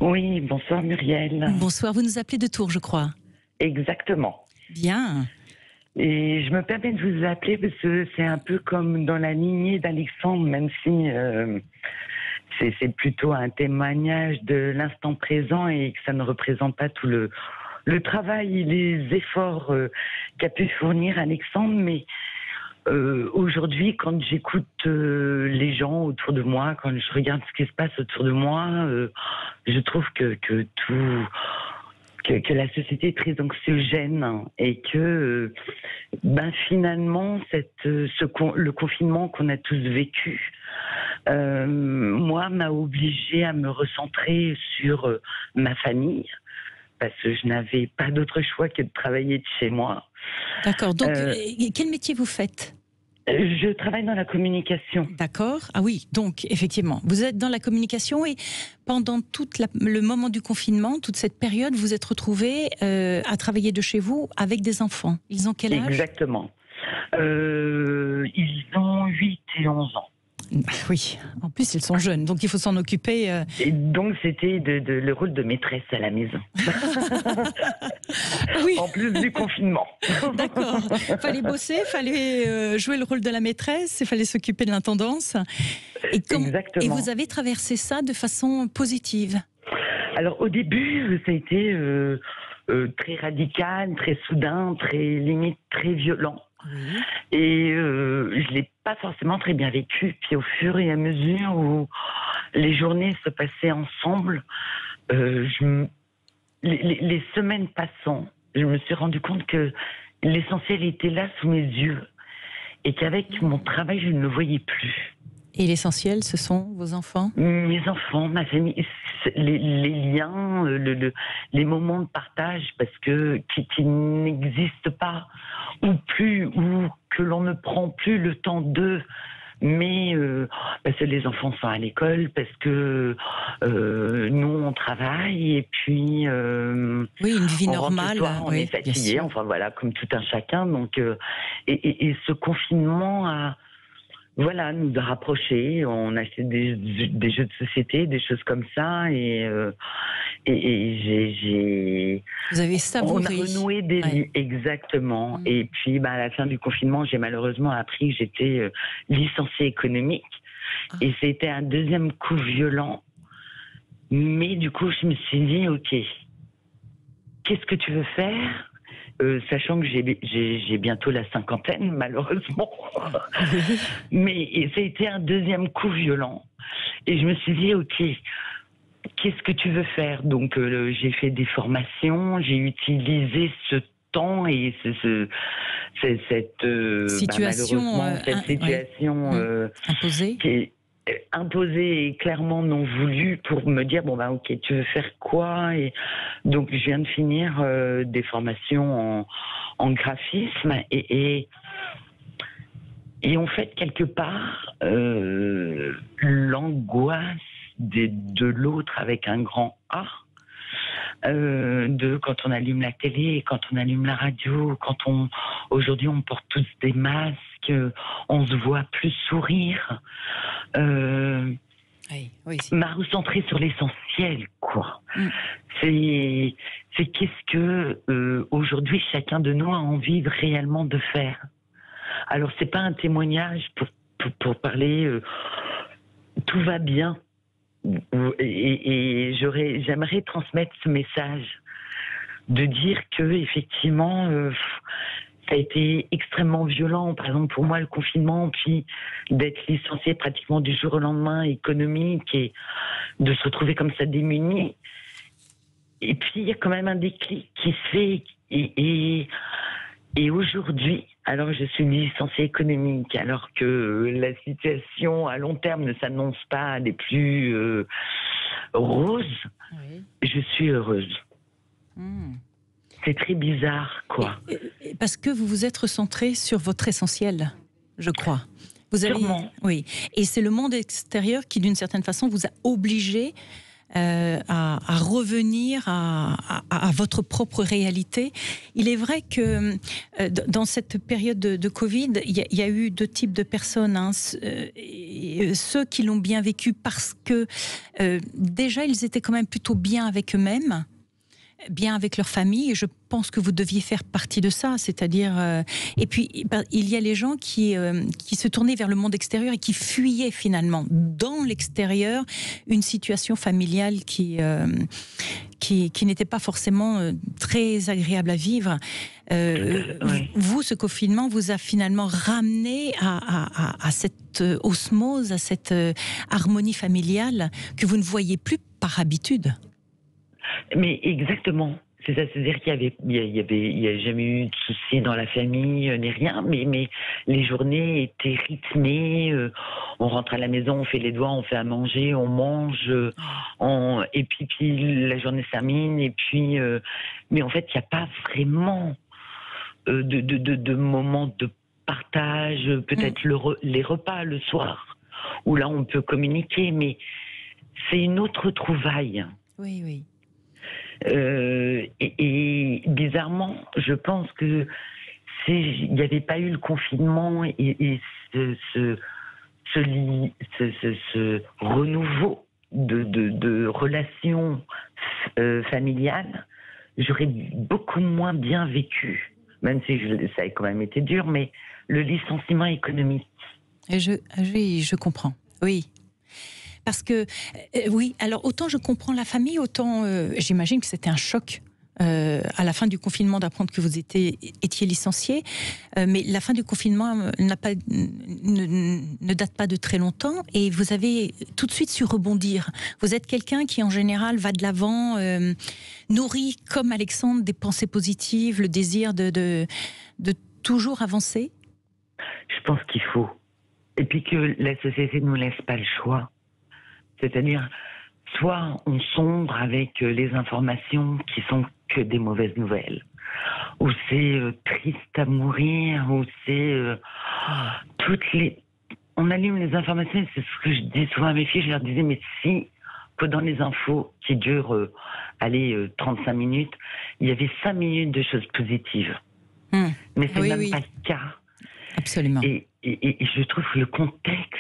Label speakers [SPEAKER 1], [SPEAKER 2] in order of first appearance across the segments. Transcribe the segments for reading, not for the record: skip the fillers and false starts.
[SPEAKER 1] Oui, bonsoir Muriel.
[SPEAKER 2] Bonsoir, vous nous appelez de Tours, je crois.
[SPEAKER 1] Exactement.
[SPEAKER 2] Bien.
[SPEAKER 1] Et je me permets de vous appeler parce que c'est un peu comme dans la lignée d'Alexandre, même si c'est plutôt un témoignage de l'instant présent et que ça ne représente pas tout le travail et les efforts qu'a pu fournir Alexandre. Mais aujourd'hui, quand j'écoute les gens autour de moi, quand je regarde ce qui se passe autour de moi, je trouve que tout... Que la société est très anxiogène et que finalement le confinement qu'on a tous vécu moi m'a obligée à me recentrer sur ma famille parce que je n'avais pas d'autre choix que de travailler de chez moi.
[SPEAKER 2] D'accord, donc quel métier vous faites ?
[SPEAKER 1] Je travaille dans la communication.
[SPEAKER 2] D'accord. Ah oui, donc effectivement, vous êtes dans la communication et pendant tout le moment du confinement, toute cette période, vous êtes retrouvés à travailler de chez vous avec des enfants. Ils ont quel âge ?
[SPEAKER 1] Exactement. Ils ont 8 et 11 ans.
[SPEAKER 2] Oui, en plus ils sont jeunes, donc il faut s'en occuper.
[SPEAKER 1] Et donc c'était le rôle de maîtresse à la maison.
[SPEAKER 2] Oui.
[SPEAKER 1] En plus du confinement.
[SPEAKER 2] D'accord. Fallait bosser, fallait jouer le rôle de la maîtresse, il fallait s'occuper de l'intendance.
[SPEAKER 1] Exactement.
[SPEAKER 2] Et vous avez traversé ça de façon positive ?
[SPEAKER 1] Alors au début, ça a été très radical, très soudain, très limite, très violent.
[SPEAKER 2] Oui.
[SPEAKER 1] Et je l'ai pas forcément très bien vécu. Puis au fur et à mesure où les journées se passaient ensemble, les semaines passant, je me suis rendu compte que l'essentiel était là sous mes yeux et qu'avec mon travail, je ne le voyais plus.
[SPEAKER 2] Et l'essentiel, ce sont vos enfants ?
[SPEAKER 1] Mes enfants, ma famille, les liens, les moments de partage, parce que qui n'existent pas, ou plus, ou que l'on ne prend plus le temps d'eux. Mais parce que les enfants sont à l'école, parce que nous on travaille et puis
[SPEAKER 2] oui, une vie normale.
[SPEAKER 1] On est fatigué, enfin voilà, comme tout un chacun. Donc et ce confinement nous a rapprochés. On a fait des jeux de société, des choses comme ça, et
[SPEAKER 2] vous avez savouré.
[SPEAKER 1] On a renoué des liens, exactement. Et puis, à la fin du confinement, j'ai malheureusement appris que j'étais licenciée économique, et c'était un deuxième coup violent. Mais du coup, je me suis dit, ok, qu'est-ce que tu veux faire ? Sachant que j'ai bientôt la cinquantaine, malheureusement. Mais ça a été un deuxième coup violent. Et je me suis dit, ok, qu'est-ce que tu veux faire ? Donc, j'ai fait des formations, j'ai utilisé ce temps et cette
[SPEAKER 2] situation,
[SPEAKER 1] imposée. Qui est imposée et clairement non voulue pour me dire ok, tu veux faire quoi ? Et donc je viens de finir des formations en graphisme et en fait quelque part l'angoisse de l'autre avec un grand A, de quand on allume la télé, quand on allume la radio, aujourd'hui on porte tous des masques, on se voit plus sourire, m'a recentré sur l'essentiel, quoi. C'est qu'est-ce que aujourd'hui chacun de nous a envie réellement de faire. Alors c'est pas un témoignage pour parler tout va bien, et j'aimerais transmettre ce message de dire que effectivement ça a été extrêmement violent, par exemple pour moi le confinement, puis d'être licencié pratiquement du jour au lendemain économique et de se retrouver comme ça démuni. Et puis il y a quand même un déclic qui se fait et aujourd'hui, alors je suis licenciée économique, alors que la situation à long terme ne s'annonce pas des plus roses, je suis heureuse. C'est très bizarre, quoi.
[SPEAKER 2] Parce que vous vous êtes recentré sur votre essentiel, je crois.
[SPEAKER 1] Sûrement.
[SPEAKER 2] Oui. Et c'est le monde extérieur qui, d'une certaine façon, vous a obligé à revenir à votre propre réalité. Il est vrai que dans cette période de Covid, il y a eu deux types de personnes. ceux qui l'ont bien vécu parce que déjà ils étaient quand même plutôt bien avec eux-mêmes, bien avec leur famille, et je pense que vous deviez faire partie de ça, c'est-à-dire et puis il y a les gens qui se tournaient vers le monde extérieur et qui fuyaient finalement dans l'extérieur une situation familiale qui n'était pas forcément très agréable à vivre.
[SPEAKER 1] Oui.
[SPEAKER 2] Vous, ce confinement vous a finalement ramené à cette osmose, à cette harmonie familiale que vous ne voyez plus par habitude.
[SPEAKER 1] Mais exactement. C'est ça, c'est-à-dire il y a jamais eu de soucis dans la famille, ni rien, mais les journées étaient rythmées, on rentre à la maison, on fait les devoirs, on fait à manger, on mange, et puis la journée se termine, et puis, mais en fait, il n'y a pas vraiment de moments de partage, peut-être les repas le soir, où là on peut communiquer, mais c'est une autre trouvaille.
[SPEAKER 2] Oui, oui.
[SPEAKER 1] Et bizarrement, je pense que s'il n'y avait pas eu le confinement et ce renouveau de relations familiales, j'aurais beaucoup moins bien vécu, même si ça a quand même été dur, mais le licenciement économique.
[SPEAKER 2] Et je comprends, oui. Parce que, oui, alors autant je comprends la famille, autant j'imagine que c'était un choc à la fin du confinement d'apprendre que vous étiez licencié. Mais la fin du confinement ne date pas de très longtemps et vous avez tout de suite su rebondir. Vous êtes quelqu'un qui, en général, va de l'avant, nourrit, comme Alexandre, des pensées positives, le désir de toujours avancer.
[SPEAKER 1] Je pense qu'il faut. Et puis que la société ne nous laisse pas le choix. C'est-à-dire, soit on sombre avec les informations qui sont que des mauvaises nouvelles, ou c'est triste à mourir, ou c'est on allume les informations, et c'est ce que je dis souvent à mes filles, je leur disais, mais si, que dans les infos qui durent, 35 minutes, il y avait 5 minutes de choses positives. Mais c'est même pas le cas.
[SPEAKER 2] Absolument.
[SPEAKER 1] Et je trouve que le contexte,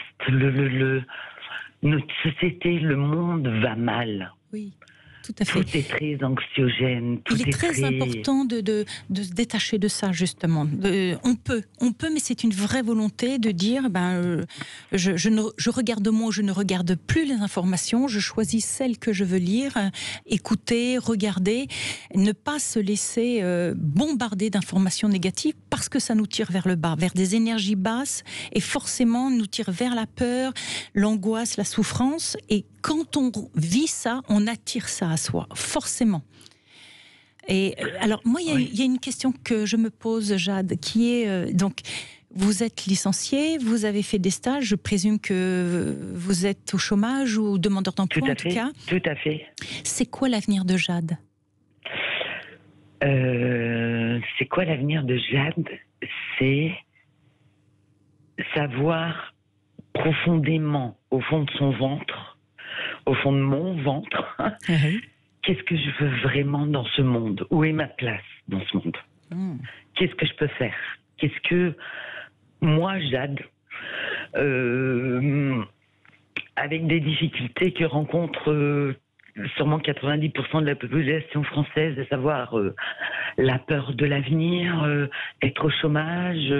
[SPEAKER 1] notre société, le monde va mal.
[SPEAKER 2] Oui, tout à fait.
[SPEAKER 1] Tout est très anxiogène.
[SPEAKER 2] Il est très important de se détacher de ça, justement. On peut, mais c'est une vraie volonté de dire, je regarde moins, je ne regarde plus les informations, je choisis celles que je veux lire, écouter, regarder, ne pas se laisser bombarder d'informations négatives parce que ça nous tire vers le bas, vers des énergies basses et forcément nous tire vers la peur, l'angoisse, la souffrance. Et quand on vit ça, on attire ça à soi, forcément. Et alors, moi, il y a une question que je me pose, Jade, qui est, donc, vous êtes licenciée, vous avez fait des stages, je présume que vous êtes au chômage ou demandeur d'emploi, en tout cas.
[SPEAKER 1] Tout à fait.
[SPEAKER 2] C'est quoi l'avenir de Jade ?
[SPEAKER 1] C'est quoi l'avenir de Jade ? C'est savoir profondément, au fond de son ventre, au fond de mon ventre, qu'est-ce que je veux vraiment dans ce monde ? Où est ma place dans ce monde ? Qu'est-ce que je peux faire ? Qu'est-ce que moi, Jade, avec des difficultés que rencontre sûrement 90% de la population française, à savoir la peur de l'avenir, être au chômage.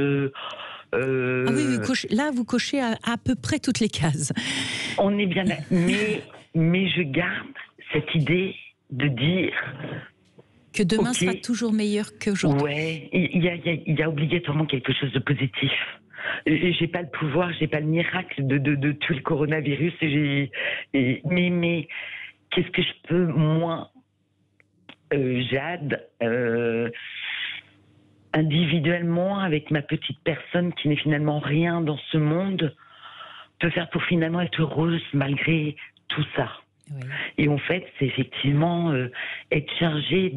[SPEAKER 2] Ah oui, là vous cochez à peu près toutes les cases.
[SPEAKER 1] On est bien là, mais je garde cette idée de dire
[SPEAKER 2] que demain sera toujours meilleur qu'aujourd'hui.
[SPEAKER 1] Ouais, il y a obligatoirement quelque chose de positif. J'ai pas le pouvoir, j'ai pas le miracle de tuer le coronavirus. Mais qu'est-ce que je peux, moi, Jade, individuellement, avec ma petite personne qui n'est finalement rien dans ce monde, peut faire pour finalement être heureuse malgré tout ça. Oui. Et en fait, c'est effectivement être chargé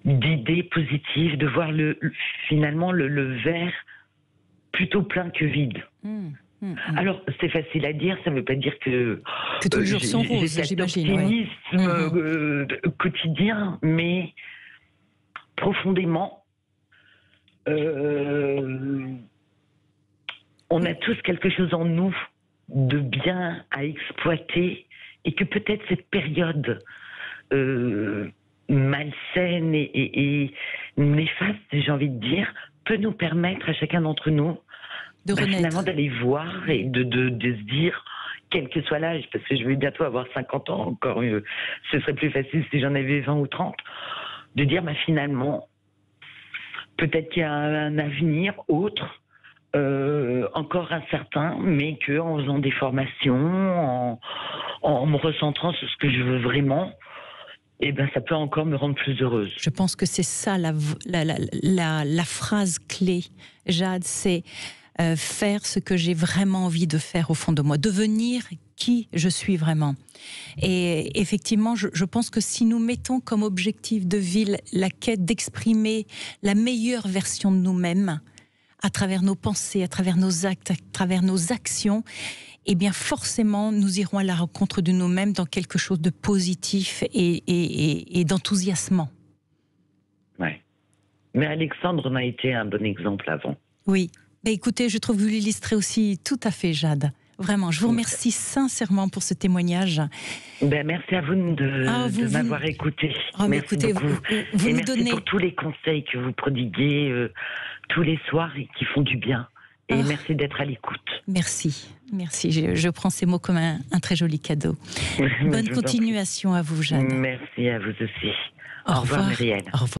[SPEAKER 1] d'idées positives, de voir finalement le verre plutôt plein que vide. Alors, c'est facile à dire, ça ne veut pas dire que
[SPEAKER 2] tous les jours sont roses, j'imagine.
[SPEAKER 1] Optimisme quotidien, mais profondément, on a tous quelque chose en nous de bien à exploiter et que peut-être cette période malsaine et néfaste, j'ai envie de dire, peut nous permettre à chacun d'entre nous finalement d'aller voir et de se dire, quel que soit l'âge, parce que je vais bientôt avoir 50 ans encore, ce serait plus facile si j'en avais 20 ou 30, de dire finalement, peut-être qu'il y a un avenir autre, encore incertain, mais qu'en faisant des formations, en me recentrant sur ce que je veux vraiment, ça peut encore me rendre plus heureuse.
[SPEAKER 2] Je pense que c'est ça la phrase clé, Jade, c'est faire ce que j'ai vraiment envie de faire au fond de moi, devenir qui je suis vraiment. Et effectivement, je pense que si nous mettons comme objectif de vie la quête d'exprimer la meilleure version de nous-mêmes, à travers nos pensées, à travers nos actes, à travers nos actions, forcément, nous irons à la rencontre de nous-mêmes dans quelque chose de positif et d'enthousiasmant.
[SPEAKER 1] Ouais. Mais Alexandre en a été un bon exemple avant.
[SPEAKER 2] Oui. Écoutez, je trouve que vous l'illustrez aussi tout à fait, Jade. Vraiment, je vous remercie sincèrement pour ce témoignage.
[SPEAKER 1] Merci à vous de m'avoir écouté. Merci beaucoup.
[SPEAKER 2] Vous nous
[SPEAKER 1] merci
[SPEAKER 2] donnez...
[SPEAKER 1] pour tous les conseils que vous prodiguez tous les soirs et qui font du bien. Et merci d'être à l'écoute.
[SPEAKER 2] Merci. Je prends ces mots comme un très joli cadeau. Bonne continuation à vous, Jade.
[SPEAKER 1] Merci à vous aussi.
[SPEAKER 2] Au revoir,
[SPEAKER 1] Myriel.
[SPEAKER 2] Au revoir.